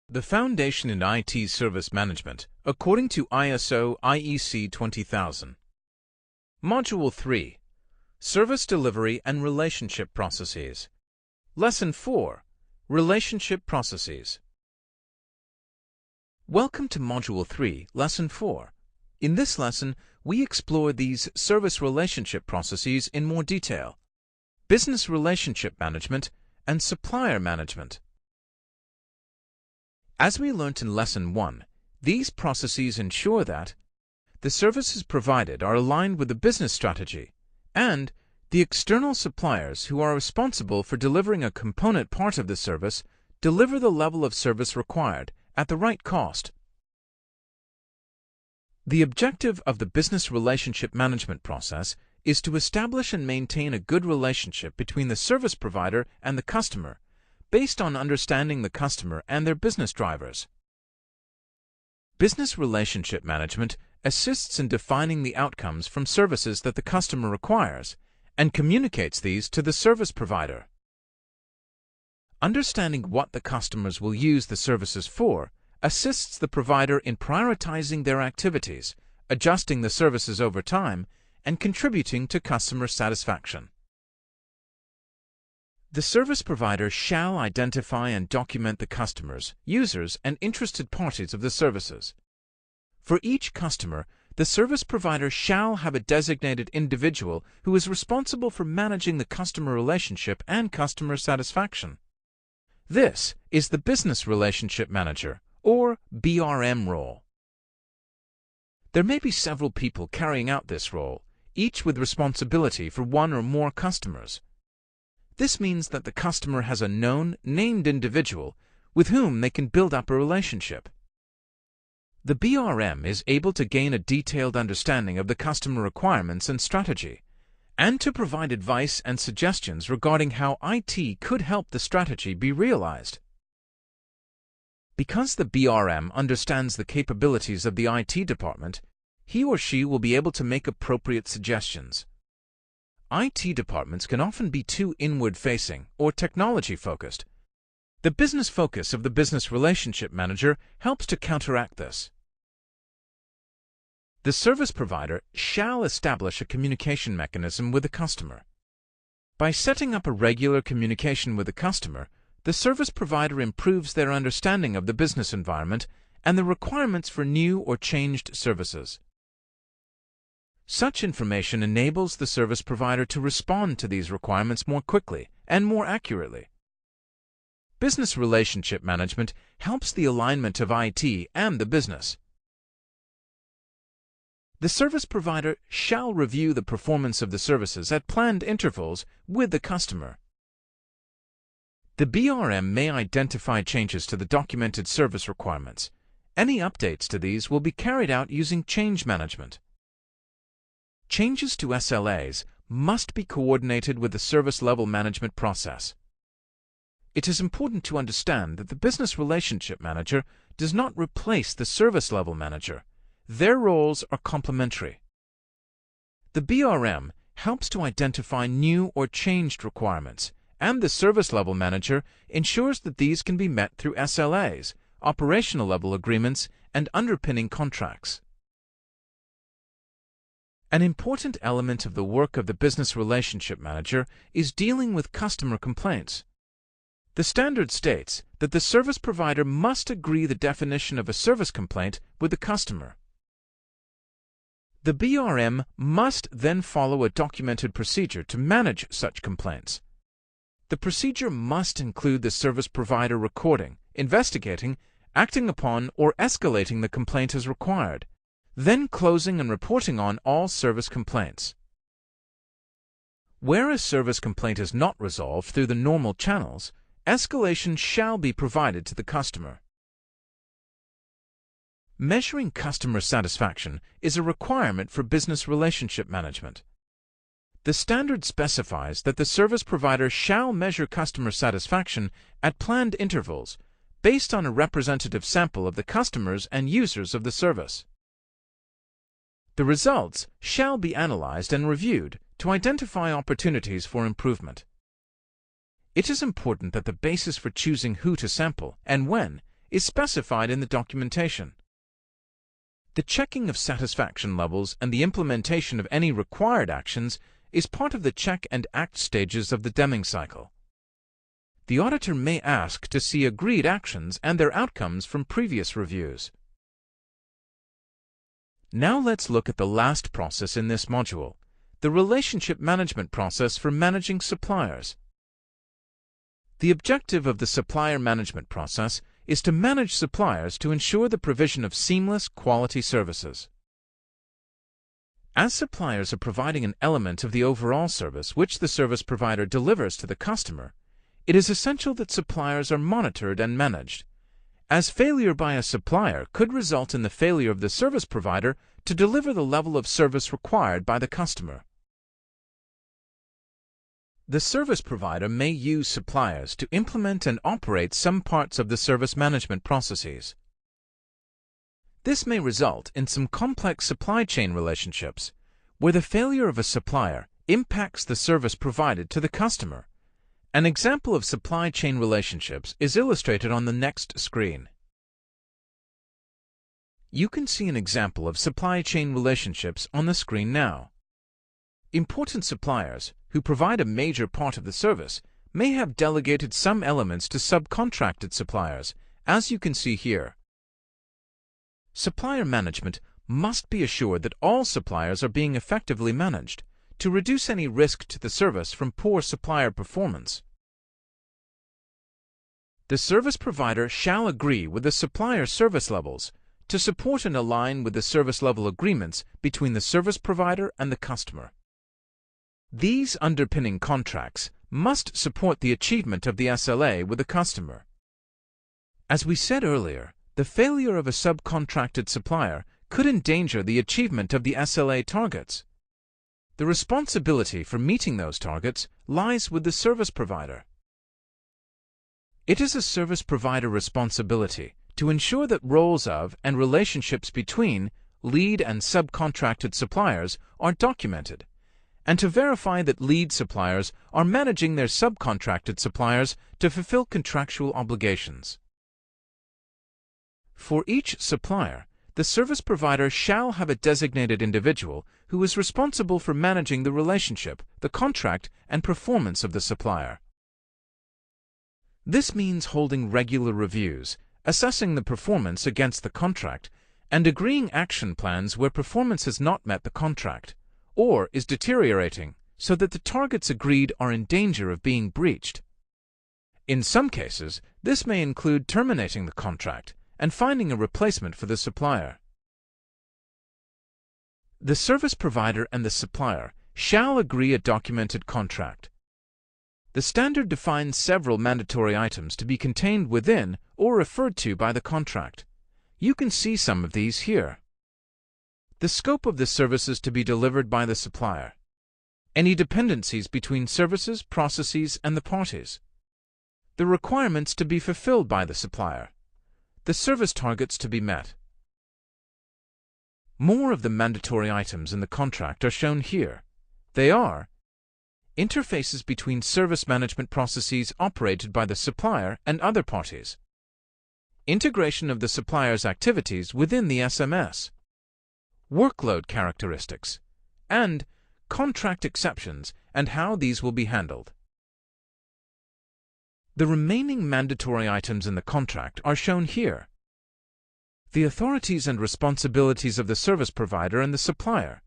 The Foundation in IT Service Management, according to ISO IEC 20000. Module 3. Service Delivery and Relationship Processes. Lesson 4. Relationship Processes. Welcome to Module 3, Lesson 4. In this lesson, we explore these service relationship processes in more detail: business relationship management and supplier management. As we learnt in Lesson 1, these processes ensure that the services provided are aligned with the business strategy, and the external suppliers who are responsible for delivering a component part of the service deliver the level of service required at the right cost. The objective of the business relationship management process is to establish and maintain a good relationship between the service provider and the customer, based on understanding the customer and their business drivers. Business relationship management assists in defining the outcomes from services that the customer requires and communicates these to the service provider. Understanding what the customers will use the services for assists the provider in prioritizing their activities, adjusting the services over time, and contributing to customer satisfaction. The service provider shall identify and document the customers, users, and interested parties of the services. For each customer, the service provider shall have a designated individual who is responsible for managing the customer relationship and customer satisfaction. This is the Business Relationship Manager, or BRM role. There may be several people carrying out this role, each with responsibility for one or more customers. This means that the customer has a known, named individual with whom they can build up a relationship. The BRM is able to gain a detailed understanding of the customer requirements and strategy, and to provide advice and suggestions regarding how IT could help the strategy be realized. Because the BRM understands the capabilities of the IT department, he or she will be able to make appropriate suggestions. IT departments can often be too inward-facing or technology-focused. The business focus of the Business Relationship Manager helps to counteract this. The service provider shall establish a communication mechanism with the customer. By setting up a regular communication with the customer, the service provider improves their understanding of the business environment and the requirements for new or changed services. Such information enables the service provider to respond to these requirements more quickly and more accurately. Business relationship management helps the alignment of IT and the business. The service provider shall review the performance of the services at planned intervals with the customer. The BRM may identify changes to the documented service requirements. Any updates to these will be carried out using change management. Changes to SLAs must be coordinated with the service level management process. It is important to understand that the Business Relationship Manager does not replace the Service Level Manager. Their roles are complementary. The BRM helps to identify new or changed requirements, and the Service Level Manager ensures that these can be met through SLAs, operational level agreements, and underpinning contracts. An important element of the work of the Business Relationship Manager is dealing with customer complaints. The standard states that the service provider must agree the definition of a service complaint with the customer. The BRM must then follow a documented procedure to manage such complaints. The procedure must include the service provider recording, investigating, acting upon, or escalating the complaint as required, then closing and reporting on all service complaints. Where a service complaint is not resolved through the normal channels, escalation shall be provided to the customer. Measuring customer satisfaction is a requirement for business relationship management. The standard specifies that the service provider shall measure customer satisfaction at planned intervals based on a representative sample of the customers and users of the service. The results shall be analyzed and reviewed to identify opportunities for improvement. It is important that the basis for choosing who to sample and when is specified in the documentation. The checking of satisfaction levels and the implementation of any required actions is part of the check and act stages of the Deming cycle. The auditor may ask to see agreed actions and their outcomes from previous reviews. Now let's look at the last process in this module, the relationship management process for managing suppliers. The objective of the supplier management process is to manage suppliers to ensure the provision of seamless, quality services. As suppliers are providing an element of the overall service which the service provider delivers to the customer, it is essential that suppliers are monitored and managed, as failure by a supplier could result in the failure of the service provider to deliver the level of service required by the customer. The service provider may use suppliers to implement and operate some parts of the service management processes. This may result in some complex supply chain relationships, where the failure of a supplier impacts the service provided to the customer. An example of supply chain relationships is illustrated on the next screen. You can see an example of supply chain relationships on the screen now. Important suppliers, who provide a major part of the service, may have delegated some elements to subcontracted suppliers, as you can see here. Supplier management must be assured that all suppliers are being effectively managed to reduce any risk to the service from poor supplier performance. The service provider shall agree with the supplier service levels to support and align with the service level agreements between the service provider and the customer. These underpinning contracts must support the achievement of the SLA with the customer. As we said earlier, the failure of a subcontracted supplier could endanger the achievement of the SLA targets. The responsibility for meeting those targets lies with the service provider. It is a service provider responsibility to ensure that roles of and relationships between lead and subcontracted suppliers are documented, and to verify that lead suppliers are managing their subcontracted suppliers to fulfill contractual obligations. For each supplier, the service provider shall have a designated individual who is responsible for managing the relationship, the contract, and performance of the supplier. This means holding regular reviews, assessing the performance against the contract, and agreeing action plans where performance has not met the contract or is deteriorating so that the targets agreed are in danger of being breached. In some cases, this may include terminating the contract and finding a replacement for the supplier. The service provider and the supplier shall agree a documented contract. The standard defines several mandatory items to be contained within or referred to by the contract. You can see some of these here. The scope of the services to be delivered by the supplier, any dependencies between services, processes, and the parties, the requirements to be fulfilled by the supplier, the service targets to be met. More of the mandatory items in the contract are shown here. They are interfaces between service management processes operated by the supplier and other parties, integration of the supplier's activities within the SMS, workload characteristics, and contract exceptions and how these will be handled. The remaining mandatory items in the contract are shown here. The authorities and responsibilities of the service provider and the supplier,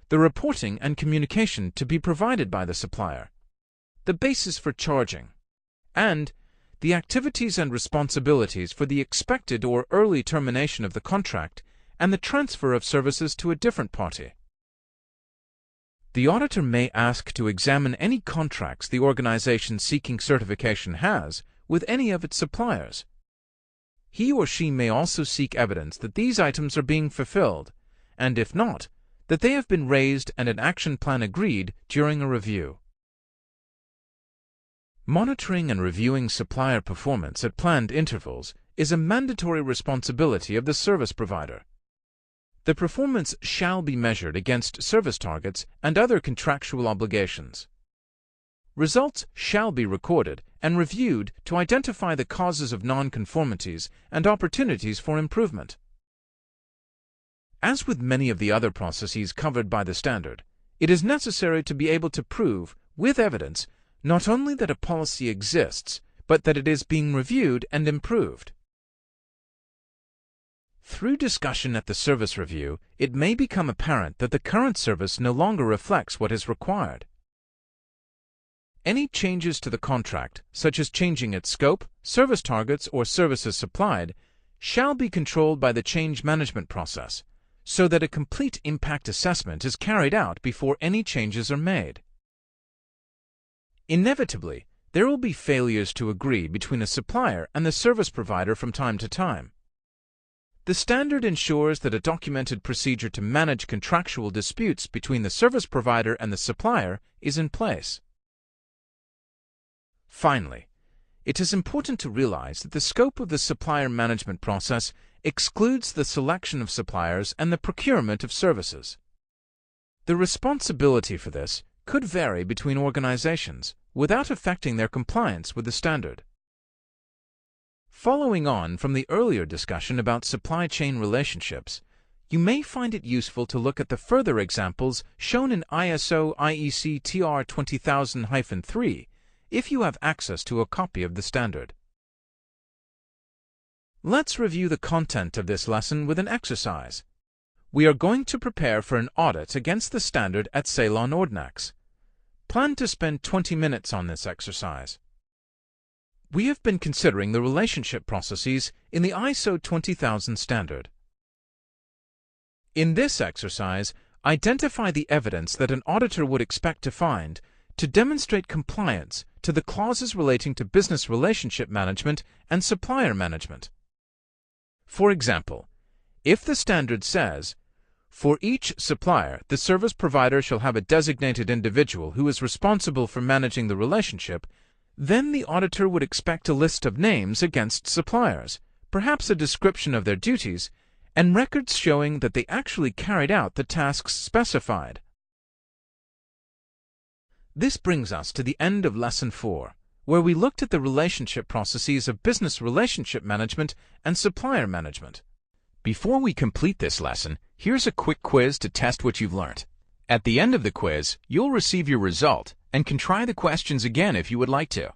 the reporting and communication to be provided by the supplier, the basis for charging, and the activities and responsibilities for the expected or early termination of the contract and the transfer of services to a different party. The auditor may ask to examine any contracts the organization seeking certification has with any of its suppliers. He or she may also seek evidence that these items are being fulfilled, and if not, that they have been raised and an action plan agreed during a review. Monitoring and reviewing supplier performance at planned intervals is a mandatory responsibility of the service provider. The performance shall be measured against service targets and other contractual obligations. Results shall be recorded and reviewed to identify the causes of non-conformities and opportunities for improvement. As with many of the other processes covered by the standard, it is necessary to be able to prove, with evidence, not only that a policy exists, but that it is being reviewed and improved. Through discussion at the service review, it may become apparent that the current service no longer reflects what is required. Any changes to the contract, such as changing its scope, service targets, or services supplied, shall be controlled by the change management process, so that a complete impact assessment is carried out before any changes are made. Inevitably, there will be failures to agree between a supplier and the service provider from time to time. The standard ensures that a documented procedure to manage contractual disputes between the service provider and the supplier is in place. Finally, it is important to realize that the scope of the supplier management process excludes the selection of suppliers and the procurement of services. The responsibility for this could vary between organizations without affecting their compliance with the standard. Following on from the earlier discussion about supply chain relationships, you may find it useful to look at the further examples shown in ISO IEC TR 20000-3 if you have access to a copy of the standard. Let's review the content of this lesson with an exercise. We are going to prepare for an audit against the standard at Ceylon Ordnance. Plan to spend 20 minutes on this exercise. We have been considering the relationship processes in the ISO 20000 standard. In this exercise, identify the evidence that an auditor would expect to find to demonstrate compliance to the clauses relating to business relationship management and supplier management. For example, if the standard says, "For each supplier, the service provider shall have a designated individual who is responsible for managing the relationship," then the auditor would expect a list of names against suppliers, perhaps a description of their duties, and records showing that they actually carried out the tasks specified. This brings us to the end of Lesson 4, where we looked at the relationship processes of business relationship management and supplier management. Before we complete this lesson, here's a quick quiz to test what you've learned. At the end of the quiz, you'll receive your result and can try the questions again if you would like to.